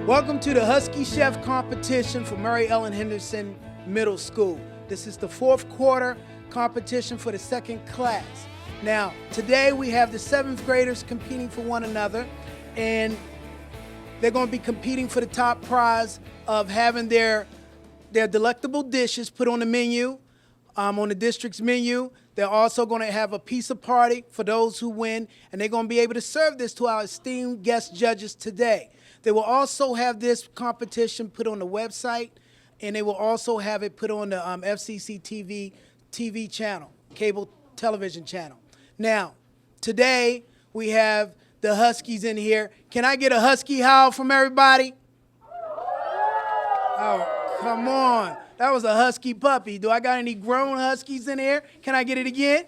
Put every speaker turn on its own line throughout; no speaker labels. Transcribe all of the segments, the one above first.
Welcome to the Husky Chef competition for Mary Ellen Henderson Middle School. This is the fourth quarter competition for the second class. Now, today we have the 7th graders competing for one another, and they're going to be competing for the top prize of having their delectable dishes put on the menu, on the district's menu. They're also going to have a pizza party for those who win, and they're going to be able to serve this to our esteemed guest judges today. They will also have this competition put on the website, and they will also have it put on the FCC TV channel, cable television channel. Now, today we have the Huskies in here. Can I get a Husky howl from everybody? Oh, come on. That was a Husky puppy. Do I got any grown Huskies in here? Can I get it again?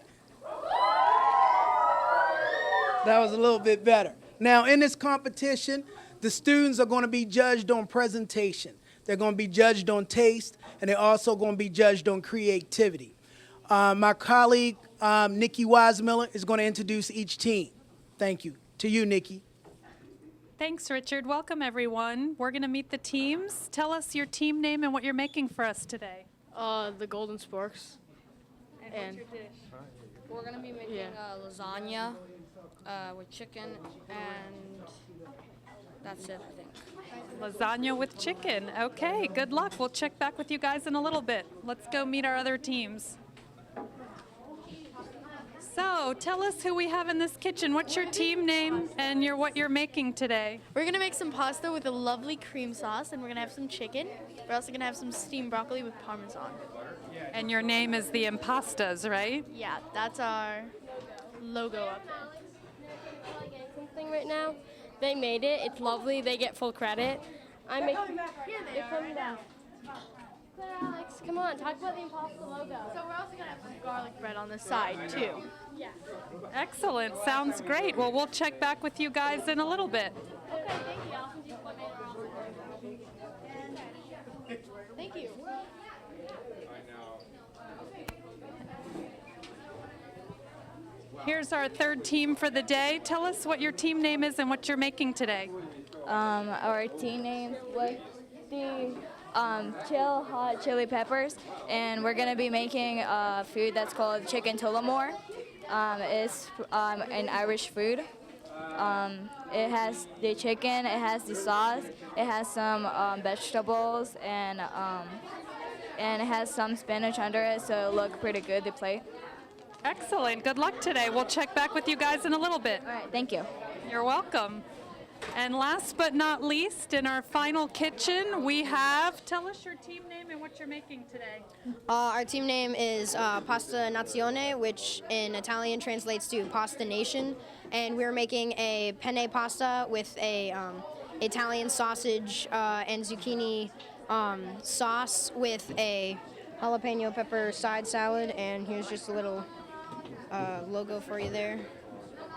That was a little bit better. Now, in this competition, the students are going to be judged on presentation. They're going to be judged on taste, and they're also going to be judged on creativity. My colleague, Nikki Wisemiller, is going to introduce each team. Thank you. To you, Nikki.
Thanks, Richard. Welcome, everyone. We're going to meet the teams. Tell us your team name and what you're making for us today.
The Golden Sporks.
And what's your dish?
We're going to be making lasagna with chicken, and that's it, I think.
Lasagna with chicken. Okay, good luck. We'll check back with you guys in a little bit. Let's go meet our other teams. So, tell us who we have in this kitchen. What's your team name and what you're making today?
We're gonna make some pasta with a lovely cream sauce, and we're gonna have some chicken. We're also gonna have some steamed broccoli with Parmesan.
And your name is the Impastas, right?
Yeah, that's our logo up there.
Something right now. They made it. It's lovely. They get full credit. I'm making. They're coming down. Claire, Alex, come on. Talk about the Impossible logo.
So we're also gonna have some garlic bread on the side too.
Yeah.
Excellent. Sounds great. Well, we'll check back with you guys in a little bit.
Okay. Thank you. Awesome.
Thank you.
Here's our third team for the day. Tell us what your team name is and what you're making today.
Our team name was the Chill Hot Chili Peppers, and we're gonna be making a food that's called chicken tullamore. It's an Irish food. It has the chicken, it has the sauce, it has some vegetables, and it has some spinach under it, so it looks pretty good, the plate.
Excellent. Good luck today. We'll check back with you guys in a little bit.
All right, thank you.
You're welcome. And last but not least, in our final kitchen, we have, tell us your team name and what you're making today.
Our team name is Pasta Nazione, which in Italian translates to Pasta Nation, and we're making a penne pasta with a Italian sausage and zucchini sauce with a jalapeno pepper side salad, and here's just a little logo for you there.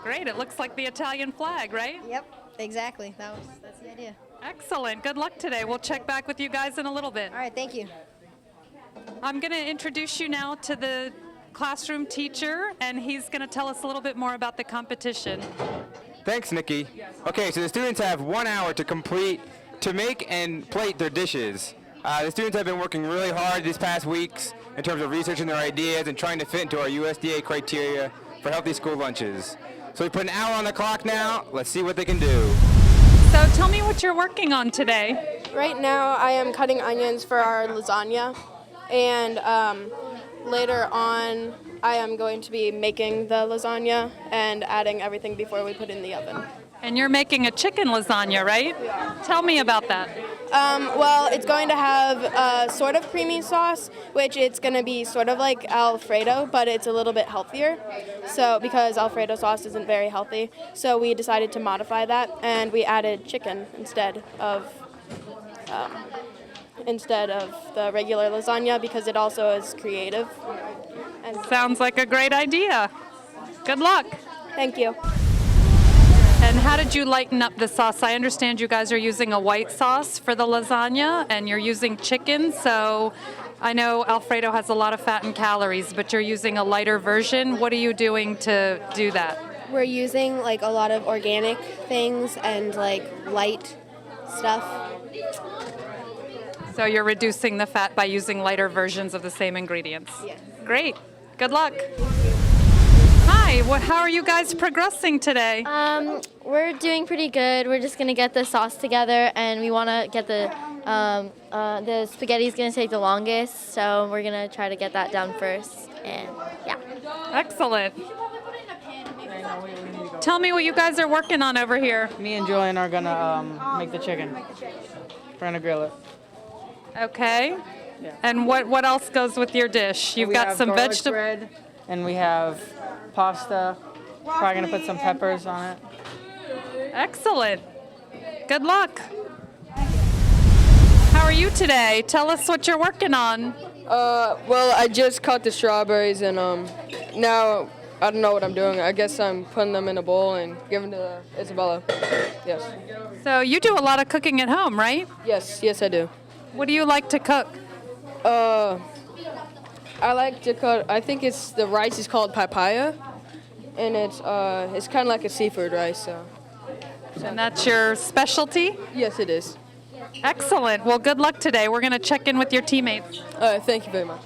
Great. It looks like the Italian flag, right?
Yep, exactly. That's the idea.
Excellent. Good luck today. We'll check back with you guys in a little bit.
All right, thank you.
I'm going to introduce you now to the classroom teacher, and he's going to tell us a little bit more about the competition.
Thanks, Nikki. Okay, so the students have 1 hour to make and plate their dishes. The students have been working really hard these past weeks in terms of researching their ideas and trying to fit into our USDA criteria for healthy school lunches. So we put an hour on the clock now. Let's see what they can do.
So tell me what you're working on today.
Right now I am cutting onions for our lasagna, and later on I am going to be making the lasagna and adding everything before we put it in the oven.
And you're making a chicken lasagna, right?
Yeah.
Tell me about that.
Well, it's going to have a sort of creamy sauce, which it's going to be sort of like Alfredo, but it's a little bit healthier. So because Alfredo sauce isn't very healthy, so we decided to modify that, and we added chicken instead of the regular lasagna because it also is creative. And
Sounds like a great idea. Good luck.
thank you.
And how did you lighten up the sauce? I understand you guys are using a white sauce for the lasagna, and you're using chicken, so I know Alfredo has a lot of fat and calories, but you're using a lighter version. What are you doing to do that?
We're using like a lot of organic things and like light
stuff.
So you're reducing the fat by using lighter versions of the same ingredients.
Yeah.
Great. Good luck. Hi. How are you guys progressing today?
We're doing pretty good. We're just gonna get the sauce together, and we want to get the spaghetti's gonna take the longest, so we're gonna try to get that done first. And yeah.
Excellent. Tell me what you guys are working on over here.
Me and Julian are gonna make the chicken. We're gonna grill it.
Okay.
Yeah.
And what else goes with your dish? You've
We
got
have
some
garlic
vegetables.
bread, and we have pasta. Probably gonna put some peppers on it.
Excellent. Good luck. How are you today? Tell us what you're working on.
Well, I just cut the strawberries, and now I don't know what I'm doing. I guess I'm putting them in a bowl and giving to Isabella. Yes.
So you do a lot of cooking at home, right?
Yes, I do.
What do you like to cook?
I like to cut. I think it's the rice is called papaya, and it's kind of like a seafood rice. So.
And that's your specialty?
Yes, it is.
Excellent. Well, good luck today. We're going to check in with your teammates.
Thank you very much.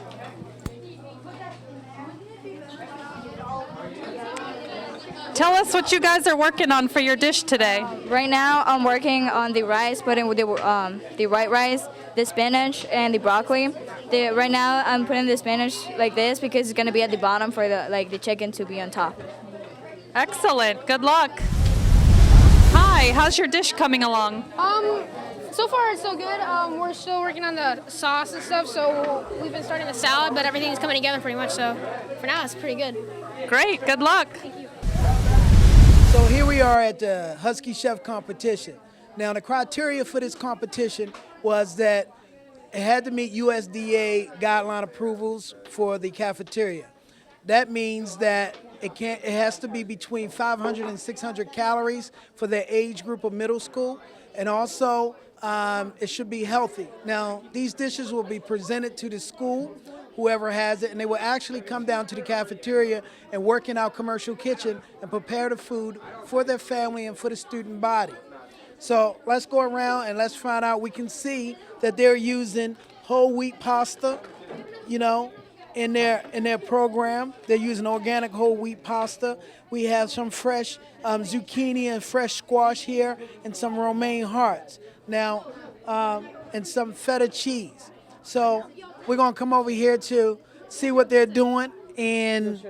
Tell us what you guys are working on for your dish today.
Right now, I'm working on the rice, putting with the white rice, the spinach, and the broccoli. Right now, I'm putting the spinach like this because it's gonna be at the bottom for the chicken to be on top.
Excellent. Good luck. Hi. How's your dish coming along?
So far it's so good. We're still working on the sauce and stuff, so we've been starting the salad, but everything's coming together pretty much, so for now it's pretty good.
Great. Good luck.
So here we are at the Husky Chef competition. Now the criteria for this competition was that it had to meet USDA guideline approvals for the cafeteria. That means that it has to be between 500 and 600 calories for their age group of middle school, and also it should be healthy. Now these dishes will be presented to the school, whoever has it, and they will actually come down to the cafeteria and work in our commercial kitchen and prepare the food for their family and for the student body. So let's go around and let's find out. We can see that they're using whole wheat pasta, in their program. They're using organic whole wheat pasta. We have some fresh zucchini and fresh squash here, and some romaine hearts. Now, and some feta cheese. So we're gonna come over here to see what they're doing. And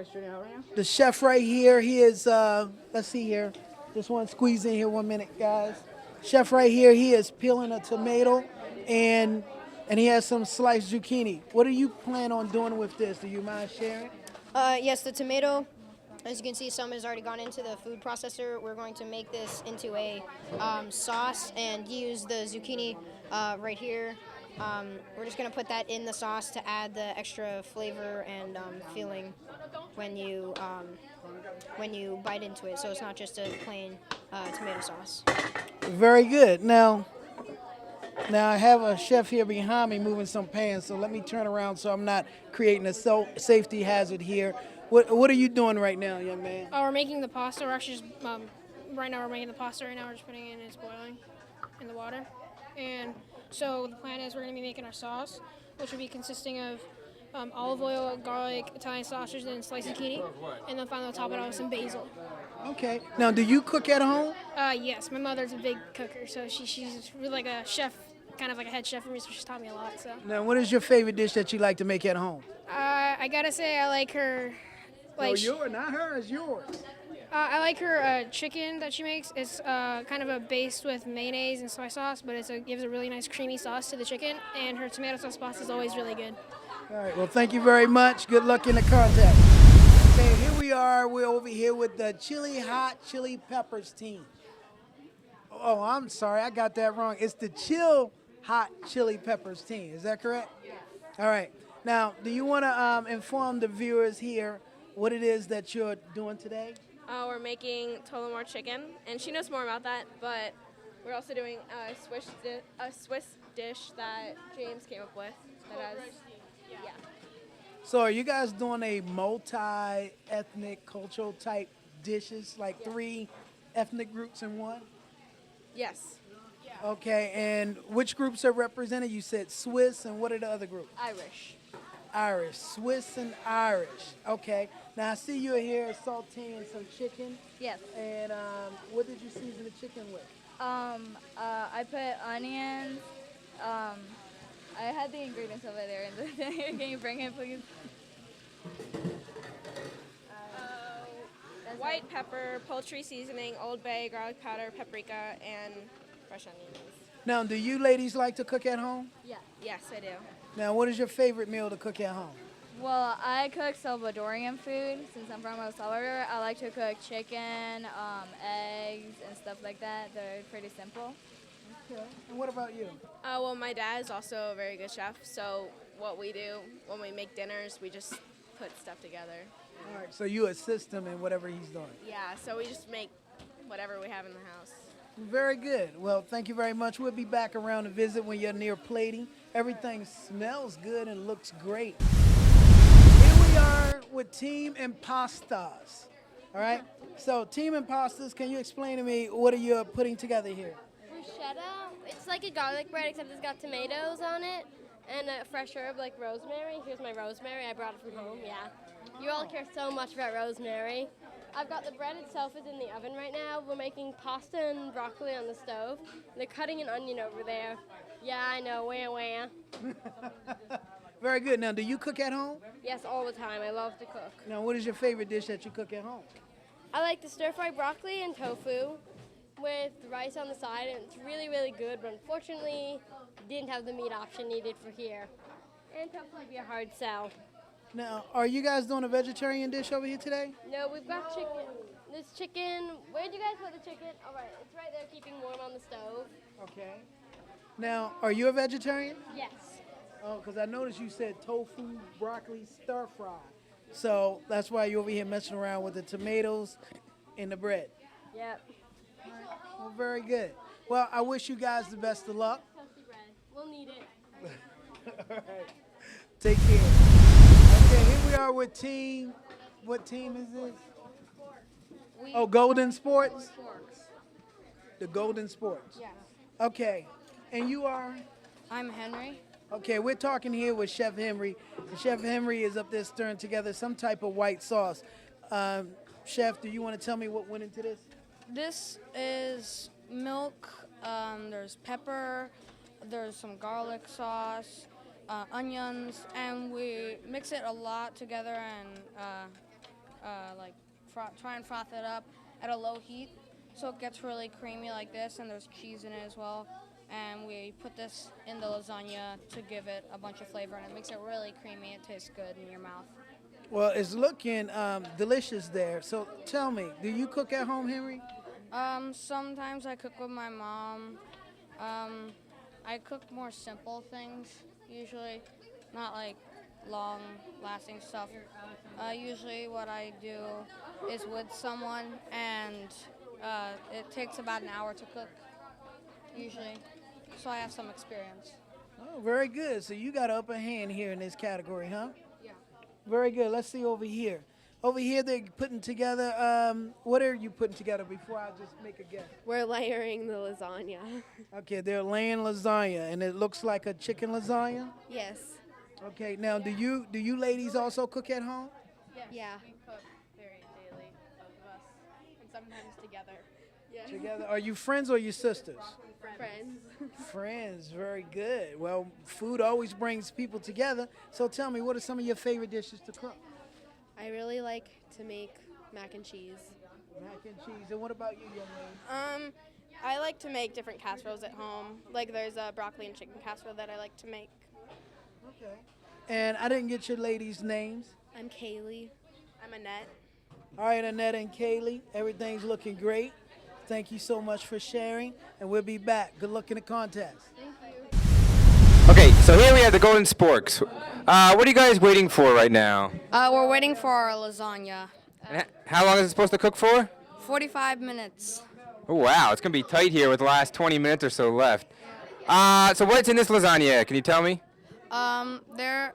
the chef right here, he is, let's see here. Just want to squeeze in here 1 minute, guys. Chef right here, he is peeling a tomato, and he has some sliced zucchini. What do you plan on doing with this? Do you mind sharing?
Yes, the tomato, as you can see, some has already gone into the food processor. We're going to make this into a sauce and use the zucchini right here. We're just going to put that in the sauce to add the extra flavor and feeling when you bite into it. So it's not just a plain tomato sauce.
Very good. Now I have a chef here behind me moving some pans, so let me turn around so I'm not creating a safety hazard here. What are you doing right now, young man?
We're making the pasta. We're actually just, right now we're making the pasta. Right now we're just putting it in, it's boiling in the water. And so the plan is we're going to be making our sauce, which will be consisting of olive oil, garlic, Italian sausage, and sliced zucchini, and then finally top it off with some basil.
Okay. Now, do you cook at home?
Yes, my mother's a big cooker, so she's really like a chef, kind of like a head chef for me, so she's taught me a lot. So.
Now, what is your favorite dish that you like to make at home?
I gotta say I like her. Like,
yours, not hers, yours.
I like her chicken that she makes. It's kind of a base with mayonnaise and soy sauce, but it gives a really nice creamy sauce to the chicken, and her tomato sauce pasta is always really good.
All right, well, thank you very much. Good luck in the contest. Okay, here we are. We're over here with the Hot Chili Peppers team. Oh, I'm sorry. I got that wrong. It's the Hot Chili Peppers team. Is that correct? Yeah. All right. Now, do you want to inform the viewers here what it is that you're doing today?
We're making Tullamore chicken, and she knows more about that, but we're also doing a Swiss dish that James came up with that has, yeah.
So are you guys doing a multi-ethnic, cultural type dishes, like 3 ethnic groups in one?
Yes.
Okay, and which groups are represented? You said Swiss, and what are the other groups?
Irish.
Irish, Swiss and Irish. Okay. Now I see you're here sauteing some chicken.
Yes.
And what did you season the chicken with?
I put onions. I had the ingredients over there in the thing. Can you bring it, please?
White pepper, poultry seasoning, Old Bay, garlic powder, paprika, and fresh onions.
Now, do you ladies like to cook at home?
Yeah.
Yes, I do.
Now, what is your favorite meal to cook at home?
Well, I cook Salvadorian food. Since I'm from El Salvador, I like to cook chicken, eggs, and stuff like that. They're pretty simple.
Okay. And what about you?
Well, my dad is also a very good chef, so what we do when we make dinners, we just put stuff together.
All right, so you assist him in whatever he's doing.
Yeah, so we just make whatever we have in the house.
Very good. Well, thank you very much. We'll be back around to visit when you're near plating. Everything smells good and looks great. Here we are with Team Impastas. All right? So, Team Impastas, can you explain to me what are you putting together here?
Bruschetta, it's like a garlic bread except it's got tomatoes on it and a fresh herb like rosemary. Here's my rosemary. I brought it from home, yeah. You all care so much about rosemary. I've got the bread itself is in the oven right now. We're making pasta and broccoli on the stove. They're cutting an onion over there. Yeah, I know, wah.
Very good. Now, do you cook at home?
Yes, all the time. I love to cook.
Now, what is your favorite dish that you cook at home?
I like to stir-fry broccoli and tofu with rice on the side, and it's really, really good, but unfortunately, didn't have the meat option needed for here. And tofu would be a hard sell.
Now, are you guys doing a vegetarian dish over here today?
No, we've got chicken. This chicken, where'd you guys put the chicken? All right, it's right there keeping warm on the stove.
Okay. Now, are you a vegetarian?
Yes.
Oh, because I noticed you said tofu, broccoli, stir fry. So that's why you're over here messing around with the tomatoes and the bread.
Yep.
Well, very good. Well, I wish you guys the best of luck.
Toasty bread. We'll need it.
All right. Take care. Okay, here we are with team. What team is this? Oh, Golden Sports? The Golden Sports.
Yes.
Okay. And you are?
I'm Henry.
Okay, we're talking here with Chef Henry. And Chef Henry is up there stirring together some type of white sauce. Chef, do you want to tell me what went into this?
This is milk, there's pepper, there's some garlic sauce, onions, and we mix it a lot together and try and froth it up at a low heat so it gets really creamy like this, and there's cheese in it as well. And we put this in the lasagna to give it a bunch of flavor, and it makes it really creamy. It tastes good in your mouth.
Well, it's looking delicious there. So tell me, do you cook at home, Henry?
Sometimes I cook with my mom. I cook more simple things usually, not like long-lasting stuff. Usually what I do is with someone, and it takes about an hour to cook, usually. So I have some experience.
Oh, very good. So you got an upper hand here in this category, huh?
Yeah.
Very good. Let's see over here. Over here, they're putting together, what are you putting together before I just make a guess?
We're layering the lasagna.
Okay, they're laying lasagna, and it looks like a chicken lasagna?
Yes.
Okay, now do you ladies also cook at home?
Yeah.
We cook very daily, both of us, and sometimes together.
Yeah.
Together. Are you friends or you sisters?
Friends.
Friends, very good. Well, food always brings people together. So tell me, what are some of your favorite dishes to cook?
I really like to make mac and cheese.
Mac and cheese. And what about you, young lady?
I like to make different casseroles at home. Like there's a broccoli and chicken casserole that I like to make.
Okay. And I didn't get your ladies' names.
I'm Kaylee.
I'm Annette.
All right, Annette and Kaylee, everything's looking great. Thank you so much for sharing, and we'll be back. Good luck in the contest.
Thank you.
Okay, so here we have the Golden Sporks. What are you guys waiting for right now?
We're waiting for our lasagna.
And how long is it supposed to cook for?
45 minutes.
Oh, wow, it's going to be tight here with the last 20 minutes or so left. So what's in this lasagna? Can you tell me?
The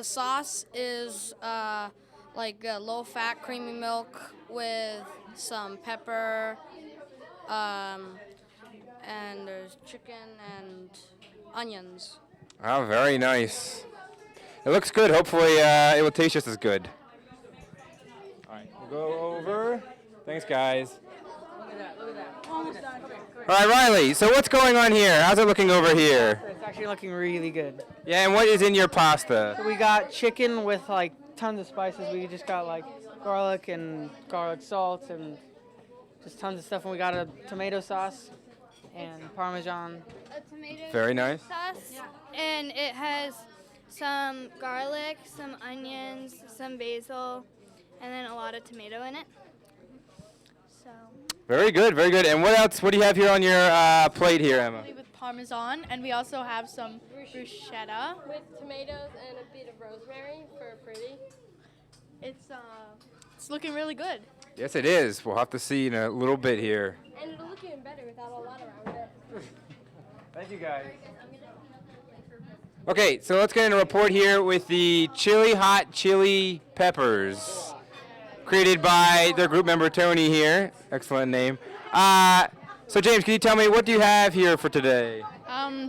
sauce is like low-fat creamy milk with some pepper,
and there's chicken and onions.
Oh, very nice. It looks good. Hopefully, it will taste just as good. All right, we'll go over. Thanks, guys. All right, Riley, so what's going on here? How's it looking over here?
It's actually looking really good.
Yeah, and what is in your pasta?
So we got chicken with like tons of spices. We just got like garlic and garlic salt and just tons of stuff. And we got a tomato sauce and Parmesan.
A tomato
Very nice.
sauce, and it has some garlic, some onions, some basil, and then a lot of tomato in it. So.
Very good, very good. And what else? What do you have here on your plate here, Emma?
With Parmesan, and we also have some bruschetta.
With tomatoes and a bit of rosemary for pretty.
It's looking really good.
Yes, it is. We'll have to see in a little bit here.
And it'll look even better without all that around it.
Thank you, guys. Okay, so let's get in a report here with the hot chili peppers, created by their group member Tony here. Excellent name. So James, can you tell me what do you have here for today?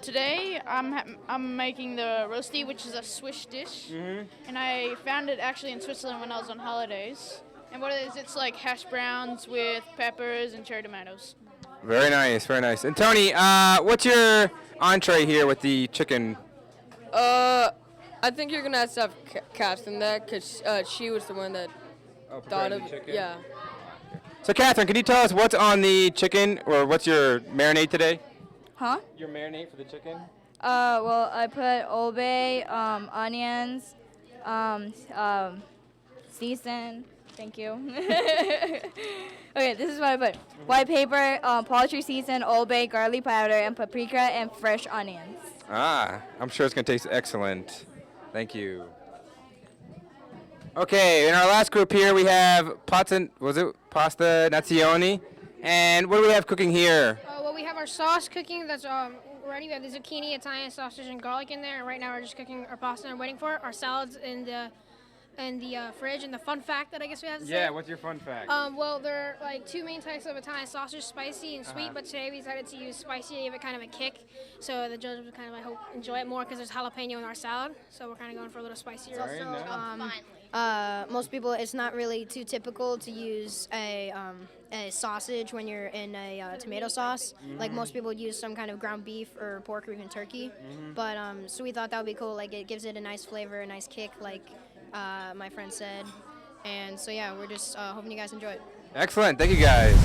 Today I'm making the roasty, which is a Swiss dish, and I found it actually in Switzerland when I was on holidays. And what it is, it's like hash browns with peppers and cherry tomatoes.
Very nice, very nice. And Tony, what's your entree here with the chicken?
I think you're gonna have to have Catherine there, cause she was the one that thought of
chicken?
Yeah.
So Catherine, can you tell us what's on the chicken, or what's your marinade today?
Huh?
Your marinade for the chicken?
Well, I put Old Bay, onions, season. Thank you. Okay, this is what I put. White pepper, poultry season, Old Bay, garlic powder, and paprika, and fresh onions.
Ah, I'm sure it's going to taste excellent. Thank you. Okay, in our last group here, we have pasta nazione. And what do we have cooking here?
Well, we have our sauce cooking that's ready. We have the zucchini, Italian sausage, and garlic in there. And right now we're just cooking our pasta and waiting for it. Our salads in the fridge. And the fun fact that I guess we have to say.
Yeah, what's your fun fact?
Well, there are like two main types of Italian sausage, spicy and sweet. But today we decided to use spicy to give it kind of a kick, so the judges would kind of, I hope, enjoy it more because there's jalapeno in our salad. So we're kind of going for a little spicier.
Very nice.
Most people, it's not really too typical to use a sausage when you're in a tomato sauce. Like most people use some kind of ground beef or pork or even turkey. But so we thought that would be cool. Like it gives it a nice flavor, a nice kick, like my friend said. And so yeah, we're just hoping you guys enjoy it.
Excellent. Thank you, guys.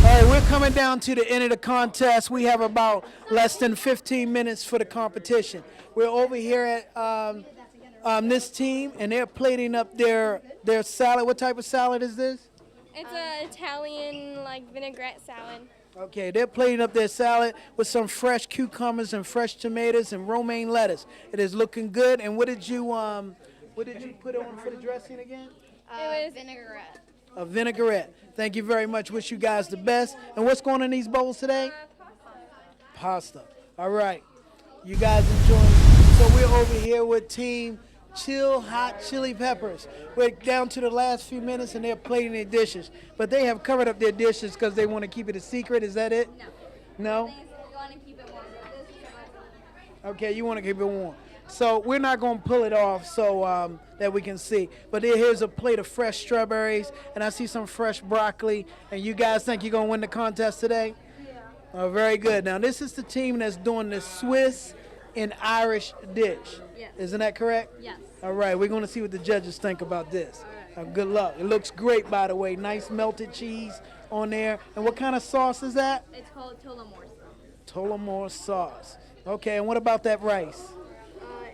All right, we're coming down to the end of the contest. We have about less than 15 minutes for the competition. We're over here at this team, and they're plating up their salad. What type of salad is this?
It's an Italian vinaigrette salad.
Okay, they're plating up their salad with some fresh cucumbers and fresh tomatoes and romaine lettuce. It is looking good. And what did you put on for the dressing again?
It was vinaigrette.
A vinaigrette. Thank you very much. Wish you guys the best. And what's going in these bowls today? Pasta. All right. You guys enjoy. So we're over here with Team Hot Chili Peppers. We're down to the last few minutes and they're plating their dishes. But they have covered up their dishes because they want to keep it a secret. Is that it? No? Okay, you want to keep it warm. So we're not going to pull it off so that we can see. But here's a plate of fresh strawberries, and I see some fresh broccoli. And you guys think you're going to win the contest today? Yeah. Oh, very good. Now, this is the team that's doing the Swiss and Irish dish. Yes. Isn't that correct? Yes. All right, we're going to see what the judges think about this. All right. Good luck. It looks great, by the way. Nice melted cheese on there. And what kind of sauce is that?
It's called Tullamore sauce.
Tullamore sauce. Okay, and what about that rice?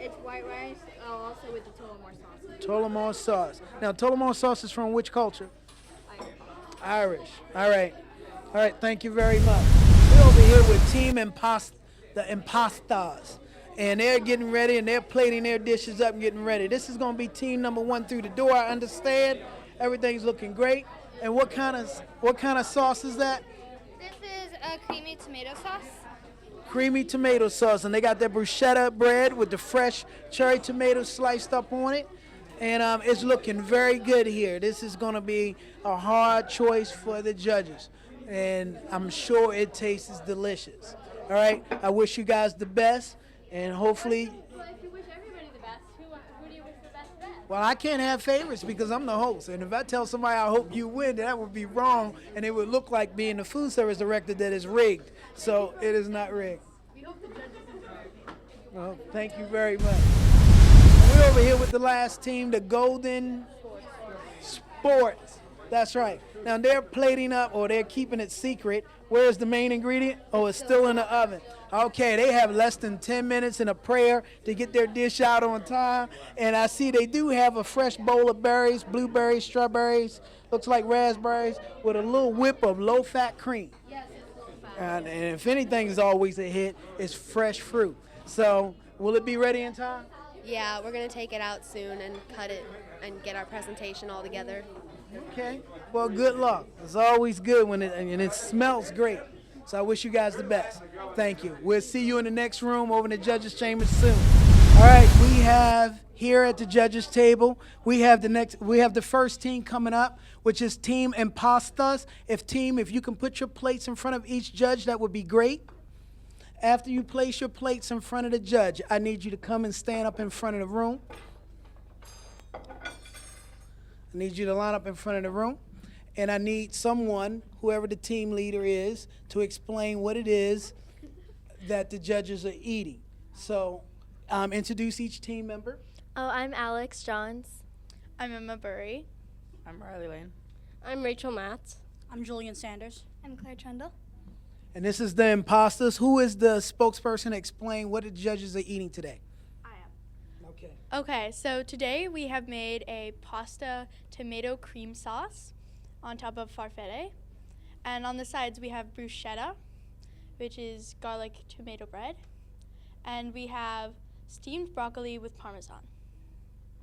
It's white rice, also with the Tullamore sauce.
Tullamore sauce. Now, Tullamore sauce is from which culture? Irish. All right. All right, thank you very much. We're over here with Team the Impastas. And they're getting ready, and they're plating their dishes up and getting ready. This is going to be team number 1 through the door, I understand. Everything's looking great. And what kind of sauce is that?
This is a creamy tomato sauce.
Creamy tomato sauce, and they got that bruschetta bread with the fresh cherry tomatoes sliced up on it, and it's looking very good here. This is going to be a hard choice for the judges. and I'm sure it tastes delicious. All right, I wish you guys the best, and hopefully.
Well, if you wish everybody the best, who do you wish the best then?
Well, I can't have favorites because I'm the host, and if I tell somebody I hope you win, that would be wrong, and it would look like being the food service director that is rigged. So it is not rigged.
We hope the judges enjoy.
Well, thank you very much. We're over here with the last team, the Golden Sports. That's right. Now they're plating up, or they're keeping it secret. Where's the main ingredient? Oh, it's still in the oven. Okay, they have less than 10 minutes and a prayer to get their dish out on time. And I see they do have a fresh bowl of berries, blueberries, strawberries, looks like raspberries, with a little whip of low-fat cream.
Yes, it's low-fat.
And if anything is always a hit, it's fresh fruit. So will it be ready in time?
Yeah, we're going to take it out soon and cut it and get our presentation all together.
Okay. Well, good luck. It's always good when it smells great. So I wish you guys the best. Thank you. We'll see you in the next room over in the judges' chamber soon. All right, we have here at the judges' table, we have the first team coming up, which is Team Impastas. If you can put your plates in front of each judge, that would be great. After you place your plates in front of the judge, I need you to come and stand up in front of the room. I need you to line up in front of the room, and I need someone, whoever the team leader is, to explain what it is that the judges are eating. So introduce each team member.
Oh, I'm Alex Johns.
I'm Emma Burry.
I'm Riley Lane.
I'm Rachel Matz.
I'm Julian Sanders. I'm Claire Trundle.
And this is the Impasters. Who is the spokesperson to explain what the judges are eating today? Okay.
Okay, so today we have made a pasta tomato cream sauce on top of farfalle. And on the sides we have bruschetta, which is garlic tomato bread. And we have steamed broccoli with parmesan.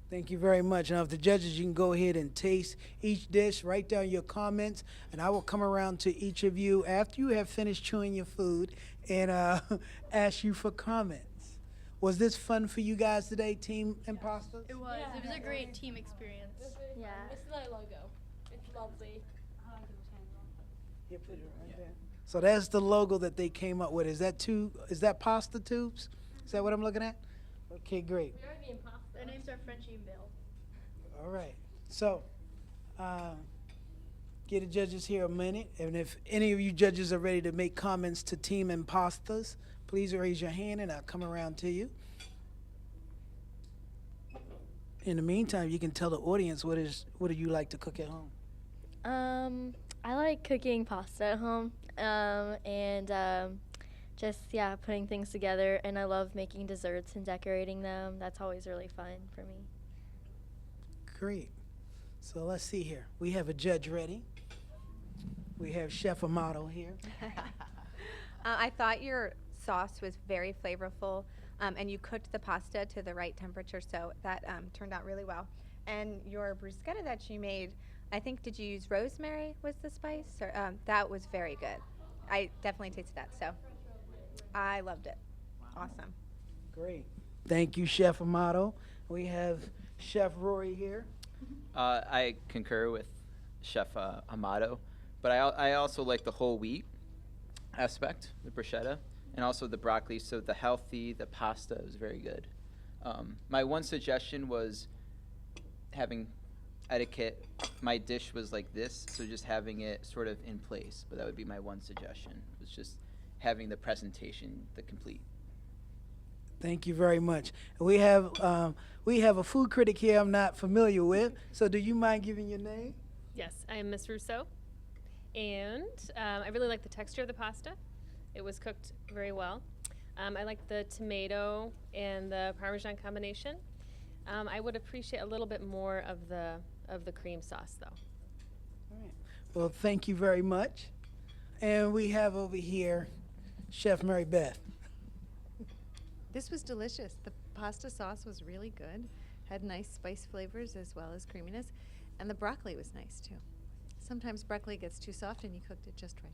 Thank you very much. Now, if the judges, you can go ahead and taste each dish, write down your comments, and I will come around to each of you after you have finished chewing your food and ask you for comments. Was this fun for you guys today, Team Impasters?
It was. Yeah. It was a great team experience.
Yeah.
It's the logo. It's lovely.
Yeah, put it right there. So that's the logo that they came up with. Is that pasta tubes? Is that what I'm looking at? Okay, great.
Their names are Frenchie and Bill.
All right. So, give the judges here a minute, and if any of you judges are ready to make comments to Team Impasters, please raise your hand and I'll come around to you. In the meantime, you can tell the audience what do you like to cook at home?
I like cooking pasta at home, just putting things together, and I love making desserts and decorating them. That's always really fun for me.
Great. So let's see here. We have a judge ready. We have Chef Amato here.
I thought your sauce was very flavorful, and you cooked the pasta to the right temperature, so that turned out really well. And your bruschetta that you made, I think, did you use rosemary was the spice? Or, that was very good. I definitely tasted that, so I loved it. Awesome.
Great. Thank you, Chef Amato. We have Chef Rory here.
I concur with Chef Amato, but I also like the whole wheat aspect, the bruschetta, and also the broccoli. So the pasta is very good. My one suggestion was having etiquette. My dish was like this, so just having it sort of in place. But that would be my one suggestion, was just having the presentation, the complete.
Thank you very much. We have a food critic here I'm not familiar with. So do you mind giving your name?
Yes, I am Miss Rousseau, and I really like the texture of the pasta. It was cooked very well. I like the tomato and the Parmesan combination. I would appreciate a little bit more of the cream sauce, though.
All right. Well, thank you very much. And we have over here Chef Mary Beth.
This was delicious. The pasta sauce was really good. Had nice spice flavors as well as creaminess. And the broccoli was nice too. Sometimes broccoli gets too soft and you cooked it just right.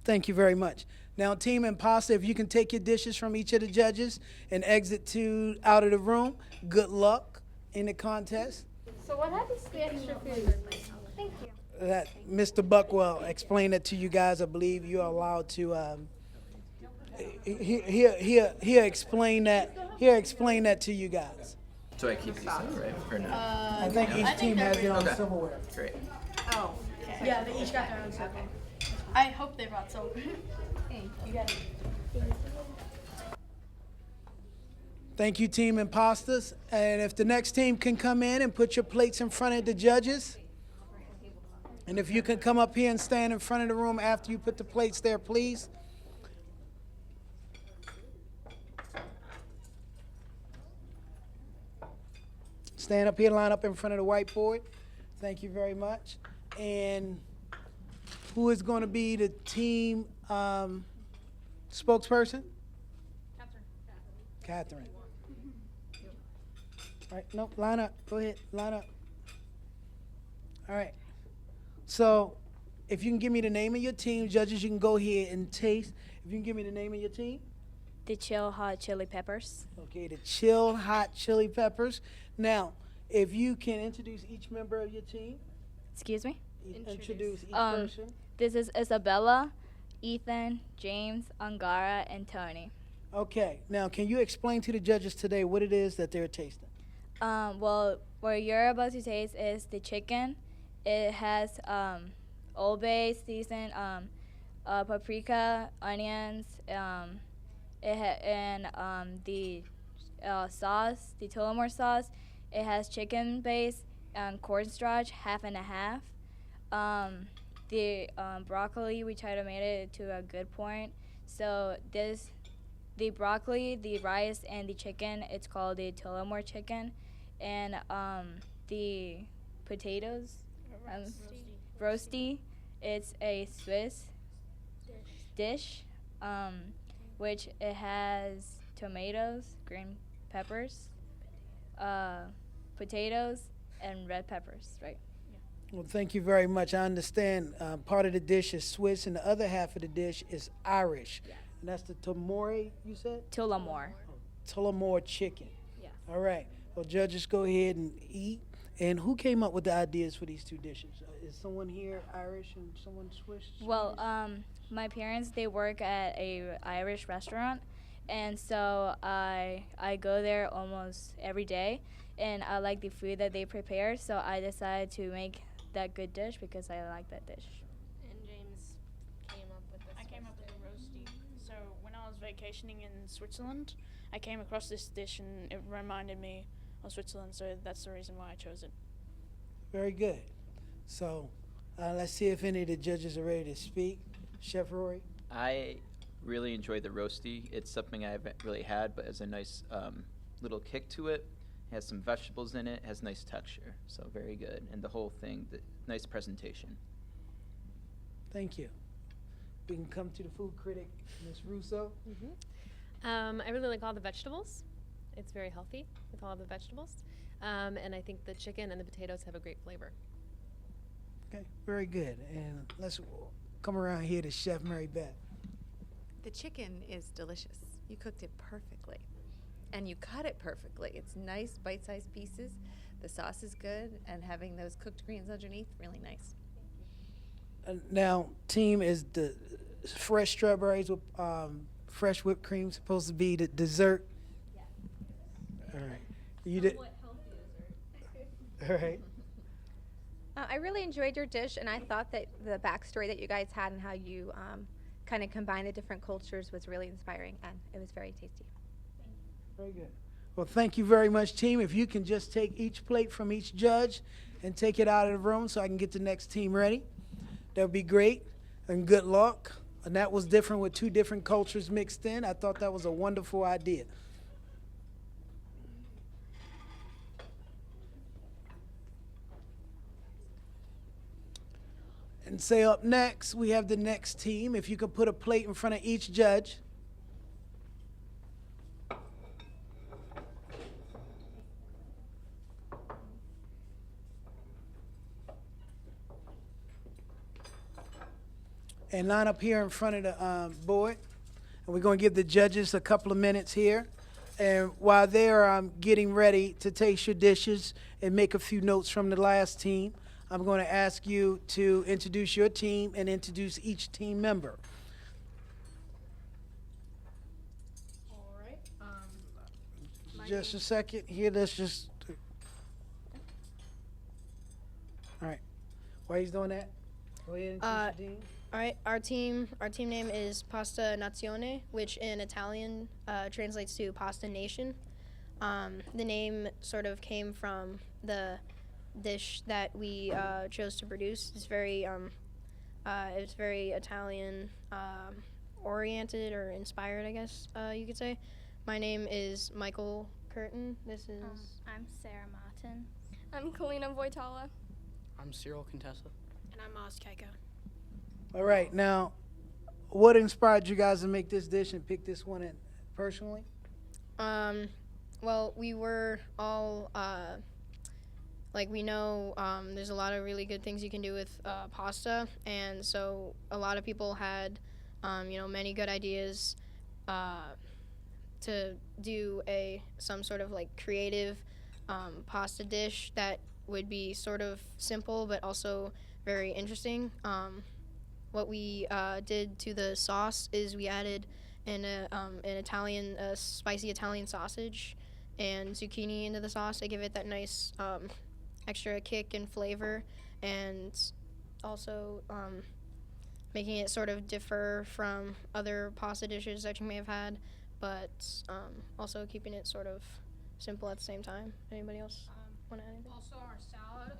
Thank you very much. Now, Team Impasta, if you can take your dishes from each of the judges and exit out of the room, good luck in the contest.
So what happens to the extra food? Thank you.
that Mr. Buckwell explained it to you guys. I believe you are allowed to. He'll explain that. He'll explain that to you guys.
So I keep these out, right? Or no?
I think each team has their own
Okay.
silverware.
Great.
Oh, okay. Yeah, they each got their own circle. I hope they brought silver. You got it.
Thank you, Team Imposters. And if the next team can come in and put your plates in front of the judges, and if you can come up here and stand in front of the room after you put the plates there, please. Stand up here, line up in front of the whiteboard. Thank you very much. And who is going to be the team spokesperson? Catherine. All right, no, line up. Go ahead, line up. All right. So, if you can give me the name of your team, judges, you can go here and taste. If you can give me the name of your team.
The Chill Hot Chili Peppers.
Okay, the Chill Hot Chili Peppers. Now, if you can introduce each member of your team.
Excuse me?
Introduce each person.
This is Isabella, Ethan, James, Angara, and Tony.
Okay, now can you explain to the judges today what it is that they're tasting?
Well, what you're about to taste is the chicken. It has Old Bay seasoned paprika, onions, and the sauce, the Tullamore sauce. It has chicken base and cornstarch, half and a half. The broccoli, we try to make it to a good point. So the broccoli, the rice, and the chicken, it's called the Tullamore chicken. And the potatoes, roasty, it's a Swiss dish, which it has tomatoes, green peppers, potatoes, and red peppers, right?
Well, thank you very much. I understand part of the dish is Swiss and the other half of the dish is Irish.
Yeah.
And that's the Tullamore, you said?
Tullamore.
Tullamore chicken.
Yeah.
All right. Well, judges, go ahead and eat. And who came up with the ideas for these two dishes? Is someone here Irish and someone Swiss?
Well, my parents, they work at a Irish restaurant, and so I go there almost every day, and I like the food that they prepare, so I decided to make that good dish because I like that dish.
And James came up with this.
I came up with a roasty. So when I was vacationing in Switzerland, I came across this dish and it reminded me of Switzerland, so that's the reason why I chose it.
Very good. So let's see if any of the judges are ready to speak. Chef Rory?
I really enjoyed the roasty. It's something I haven't really had, but has a nice little kick to it. It has some vegetables in it. Has nice texture, so very good. And the whole thing, nice presentation.
Thank you. We can come to the food critic, Ms. Russo.
I really like all the vegetables. It's very healthy with all of the vegetables. And I think the chicken and the potatoes have a great flavor.
Okay, very good. And let's come around here to Chef Mary Beth.
The chicken is delicious. You cooked it perfectly. And you cut it perfectly. It's nice, bite-sized pieces. The sauce is good, and having those cooked greens underneath, really nice.
Now, team, is the fresh strawberries with fresh whipped cream supposed to be the dessert?
Yes.
All right. You did. All right.
I really enjoyed your dish, and I thought that the backstory that you guys had and how you kind of combined the different cultures was really inspiring, and it was very tasty.
Very good. Well, thank you very much, team. If you can just take each plate from each judge and take it out of the room so I can get the next team ready, that would be great. And good luck. And that was different with two different cultures mixed in. I thought that was a wonderful idea. And say up next, we have the next team. If you could put a plate in front of each judge. And line up here in front of the board. And we're going to give the judges a couple of minutes here. And while they're getting ready to taste your dishes and make a few notes from the last team, I'm going to ask you to introduce your team and introduce each team member.
All right.
Just a second here. Let's just. All right. While he's doing that, go ahead and introduce your team.
All right, our team name is Pasta Nazione, which in Italian translates to Pasta Nation. The name sort of came from the dish that we chose to produce. It's very Italian oriented or inspired, I guess you could say. My name is Michael Curtin. This is.
I'm Sarah Martin.
I'm Kalina Voitala.
I'm Cyril Contessa.
And I'm Oz Keiko.
All right. Now, what inspired you guys to make this dish and pick this one in personally?
Well, we were all we know there's a lot of really good things you can do with pasta, and so a lot of people had many good ideas to do some sort of like creative pasta dish that would be sort of simple but also very interesting. What we did to the sauce is we added an Italian spicy Italian sausage and zucchini into the sauce to give it that nice extra kick and flavor, and also making it sort of differ from other pasta dishes that you may have had, but also keeping it sort of simple at the same time. Anybody else want to add anything?
Also, our salad.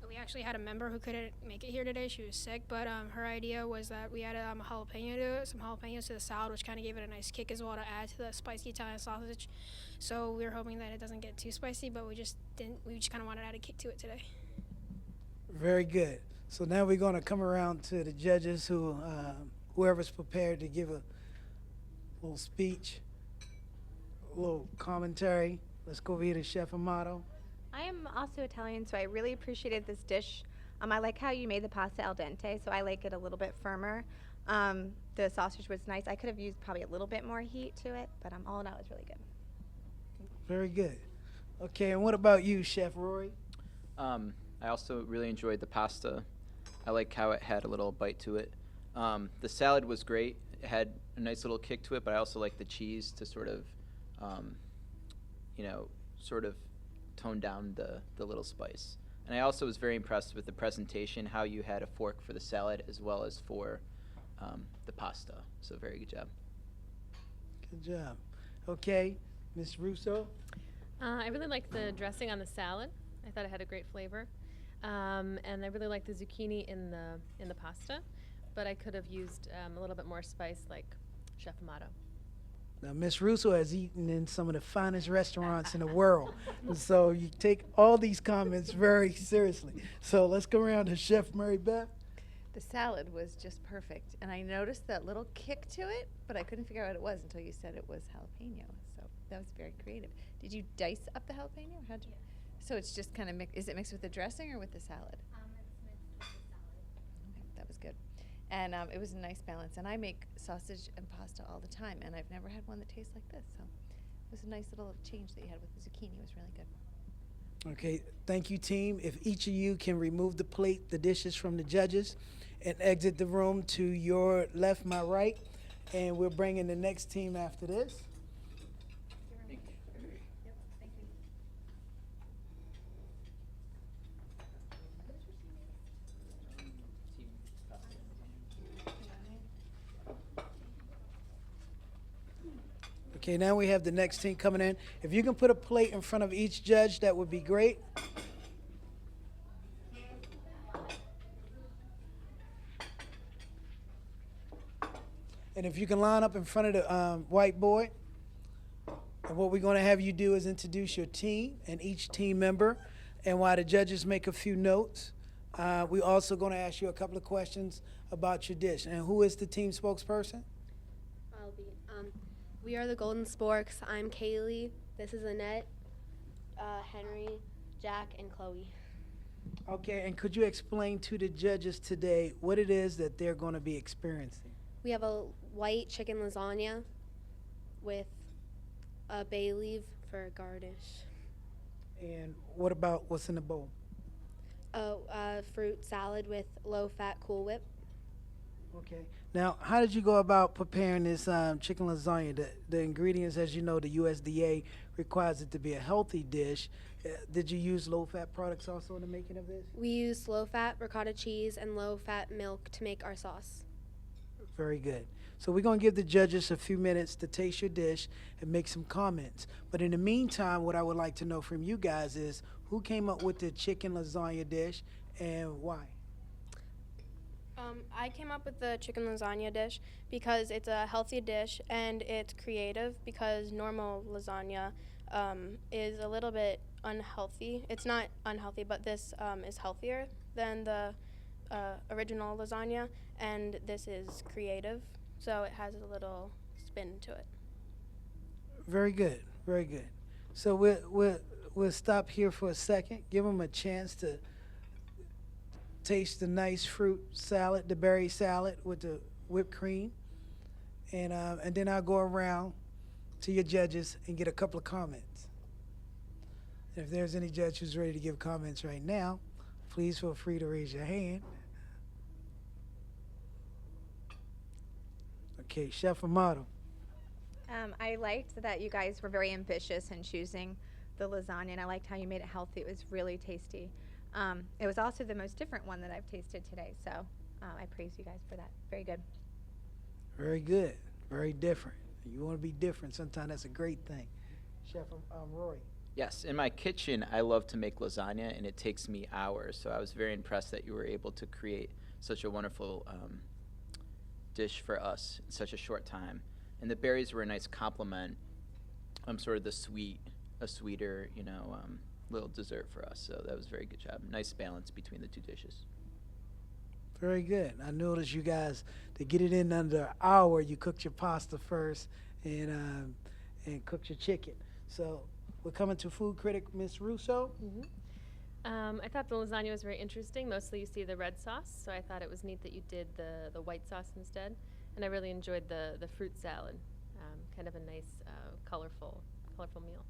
We actually had a member who couldn't make it here today. She was sick, but her idea was that we added jalapeno to it, some jalapenos to the salad, which kind of gave it a nice kick as well to add to the spicy Italian sausage. So we were hoping that it doesn't get too spicy, but we just didn't. We just kind of wanted to add a kick to it today.
Very good. So now we're going to come around to the judges, whoever's prepared to give a little speech, a little commentary. Let's go over here to Chef Amato.
I am also Italian, so I really appreciated this dish. I like how you made the pasta al dente, so I like it a little bit firmer. The sausage was nice. I could have used probably a little bit more heat to it, but all in all, it was really good.
Very good. Okay, and what about you, Chef Rory?
I also really enjoyed the pasta. I like how it had a little bite to it. The salad was great. It had a nice little kick to it, but I also like the cheese to sort of tone down the little spice. And I also was very impressed with the presentation, how you had a fork for the salad as well as for the pasta. So very good job.
Good job. Okay, Ms. Russo?
I really liked the dressing on the salad. I thought it had a great flavor. And I really liked the zucchini in the pasta, but I could have used a little bit more spice like Chef Amato.
Now, Ms. Russo has eaten in some of the finest restaurants in the world, and so you take all these comments very seriously. So let's go around to Chef Mary Beth.
The salad was just perfect, and I noticed that little kick to it, but I couldn't figure out what it was until you said it was jalapeno. So that was very creative. Did you dice up the jalapeno? Or how'd you? So it's just kind of is it mixed with the dressing or with the salad?
It's mixed with the salad.
Okay, that was good. And it was a nice balance. And I make sausage and pasta all the time, and I've never had one that tastes like this. So it was a nice little change that you had with the zucchini. It was really good.
Okay, thank you, team. If each of you can remove the dishes from the judges and exit the room to your left, my right, and we're bringing the next team after this. Okay, now we have the next team coming in. If you can put a plate in front of each judge, that would be great. And if you can line up in front of the whiteboard. And what we're going to have you do is introduce your team and each team member. And while the judges make a few notes, we're also going to ask you a couple of questions about your dish. And who is the team spokesperson?
I'll be. We are the Golden Sporks. I'm Kaylee. This is Annette, Henry, Jack, and Chloe.
Okay, and could you explain to the judges today what it is that they're going to be experiencing?
We have a white chicken lasagna with a bay leaf for a garnish.
And what about what's in the bowl?
fruit salad with low-fat Cool Whip.
Okay. Now, how did you go about preparing this chicken lasagna? The ingredients, as you know, the USDA requires it to be a healthy dish. Did you use low-fat products also in the making of this?
We used low-fat ricotta cheese and low-fat milk to make our sauce.
Very good. So we're going to give the judges a few minutes to taste your dish and make some comments. But in the meantime, what I would like to know from you guys is who came up with the chicken lasagna dish and why?
I came up with the chicken lasagna dish because it's a healthy dish and it's creative because normal lasagna is a little bit unhealthy. It's not unhealthy, but this is healthier than the original lasagna, and this is creative, so it has a little spin to it.
Very good, very good. So we'll stop here for a second, give them a chance to taste the nice fruit salad, the berry salad with the whipped cream, and then I'll go around to your judges and get a couple of comments. If there's any judge who's ready to give comments right now, please feel free to raise your hand. Okay, Chef Amato.
I liked that you guys were very ambitious in choosing the lasagna, and I liked how you made it healthy. It was really tasty. It was also the most different one that I've tasted today, so I praise you guys for that. Very good.
Very good. Very different. You want to be different. Sometimes that's a great thing. Chef Rory.
Yes, in my kitchen, I love to make lasagna, and it takes me hours. So I was very impressed that you were able to create such a wonderful dish for us in such a short time. And the berries were a nice complement. Sort of the sweeter, little dessert for us. So that was a very good job. Nice balance between the two dishes.
Very good. I noticed you guys, to get it in under an hour, you cooked your pasta first and cooked your chicken. So we're coming to food critic Ms. Russo.
I thought the lasagna was very interesting. Mostly you see the red sauce, so I thought it was neat that you did the white sauce instead. And I really enjoyed the fruit salad, kind of a nice, colorful meal.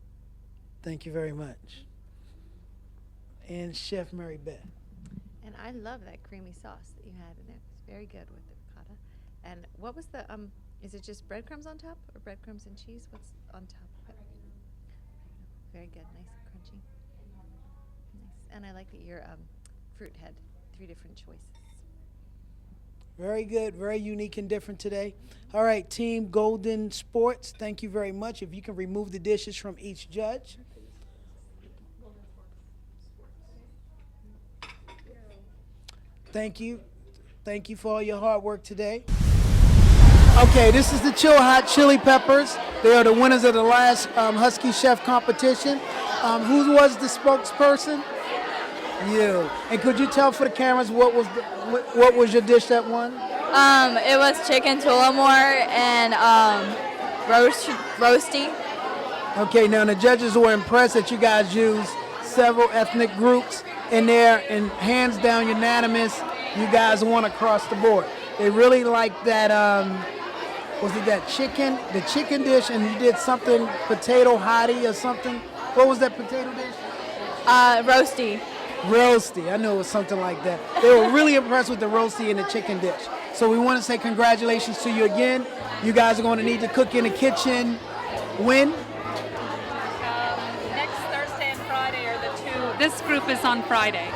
Thank you very much. And Chef Mary Beth.
And I love that creamy sauce that you had in there. It's very good with the ricotta. And what was the, is it just breadcrumbs on top or breadcrumbs and cheese? What's on top of it? Very good, nice and crunchy. Nice. And I like that your fruit had 3 different choices.
Very good, very unique and different today. All right, Team Golden Sports, thank you very much. If you can remove the dishes from each judge. Thank you. Thank you for all your hard work today. Okay, this is the Chill Hot Chili Peppers. They are the winners of the last Husky Chef competition. Who was the spokesperson? You. And could you tell for the cameras what was your dish that won?
It was chicken tullamore and roasty.
Okay, now the judges were impressed that you guys used several ethnic groups in there, and hands down unanimous, you guys won across the board. They really liked that, was it that chicken, the chicken dish, and you did something, potato hottie or something. What was that potato dish?
Roasty.
Roasty, I knew it was something like that. They were really impressed with the roasty and the chicken dish. So we want to say congratulations to you again. You guys are going to need to cook in the kitchen. When?
Next Thursday and Friday are the two. This group is on Friday.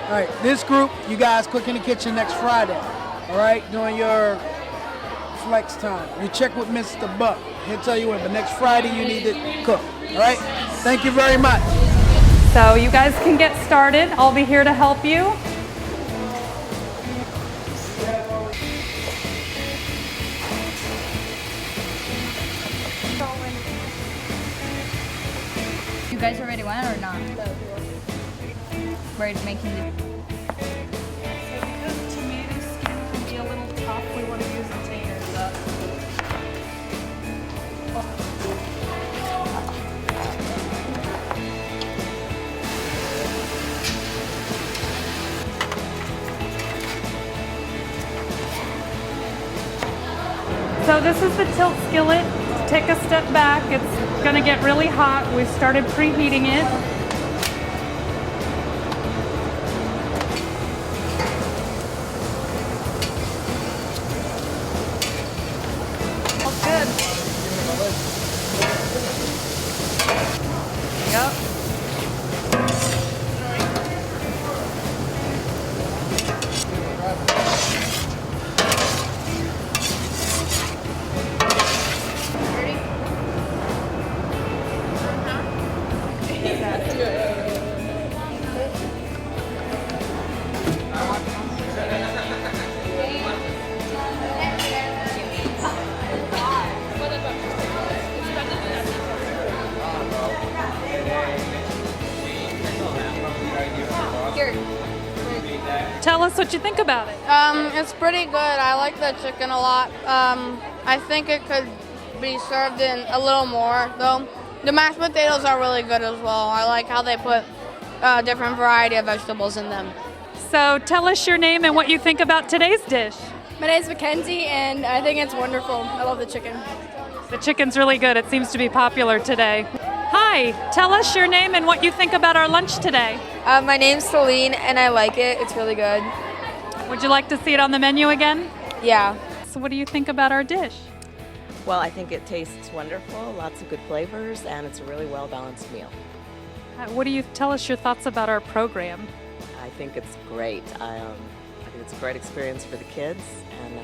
All right, this group, you guys cook in the kitchen next Friday. All right, during your flex time. You check with Mr. Buck. He'll tell you when, but next Friday you need to cook. All right, thank you very much.
So you guys can get started. I'll be here to help you.
You guys already went or not? We're making the...
Because tomato skin can be a little tough, we want to use the taters. So this is the tilt skillet. Take a step back. It's going to get really hot. We've started preheating it. us what you think about it.
It's pretty good. I like the chicken a lot. I think it could be served in a little more, though. The mashed potatoes are really good as well. I like how they put different variety of vegetables in them.
So tell us your name and what you think about today's dish.
My name is Mackenzie, and I think it's wonderful. I love the chicken.
The chicken's really good. It seems to be popular today. Hi, tell us your name and what you think about our lunch today.
My name's Celine, and I like it. It's really good.
Would you like to see it on the menu again?
Yeah.
So what do you think about our dish?
Well, I think it tastes wonderful, lots of good flavors, and it's a really well-balanced meal.
What do you tell us your thoughts about our program?
I think it's great. I think it's a great experience for the kids, and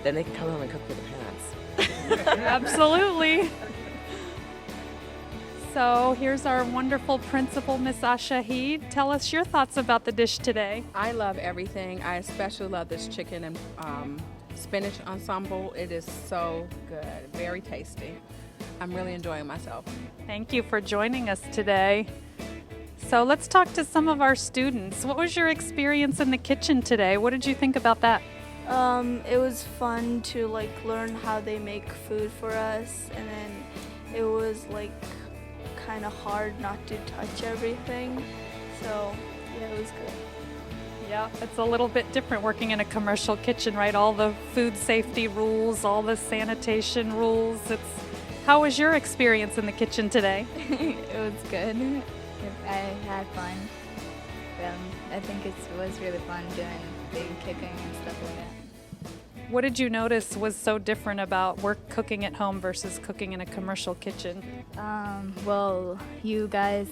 then they can come home and cook for the parents.
Absolutely. So here's our wonderful principal, Miss Asha Heed. Tell us your thoughts about the dish today.
I love everything. I especially love this chicken and spinach ensemble. It is so good, very tasty. I'm really enjoying myself.
Thank you for joining us today. So let's talk to some of our students. What was your experience in the kitchen today? What did you think about that?
It was fun to learn how they make food for us, and then it was kind of hard not to touch everything. So yeah, it was good.
Yeah, it's a little bit different working in a commercial kitchen, right? All the food safety rules, all the sanitation rules. How was your experience in the kitchen today?
It was good. I had fun. I think it was really fun doing cooking and stuff like that.
What did you notice was so different about cooking at home versus cooking in a commercial kitchen?
Well, you guys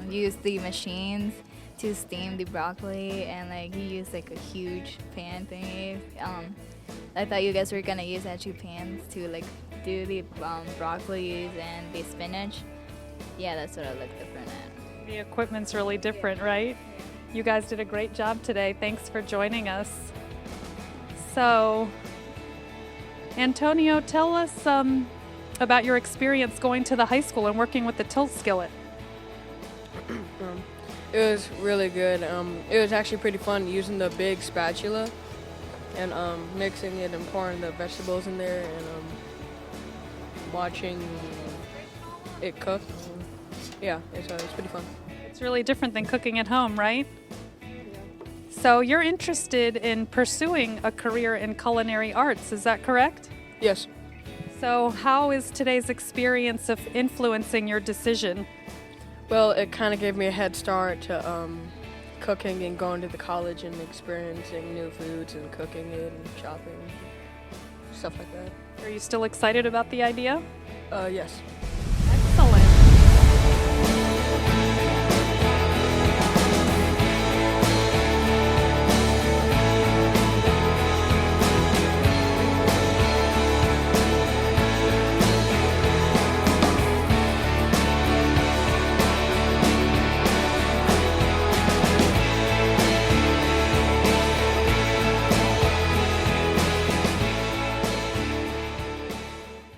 use the machines to steam the broccoli, and you use a huge pan thingy. I thought you guys were gonna use actually pans to do the broccolis and the spinach. Yeah, that's what I looked different at.
The equipment's really different, right? You guys did a great job today. Thanks for joining us. So, Antonio, tell us about your experience going to the high school and working with the tilt skillet.
It was really good. It was actually pretty fun using the big spatula and mixing it and pouring the vegetables in there and watching it cook. Yeah, it's pretty fun.
It's really different than cooking at home, right? So you're interested in pursuing a career in culinary arts, is that correct?
Yes.
So how is today's experience of influencing your decision?
Well, it kind of gave me a head start to cooking and going to the college and experiencing new foods and cooking it and shopping, stuff like that.
Are you still excited about the idea?
Yes.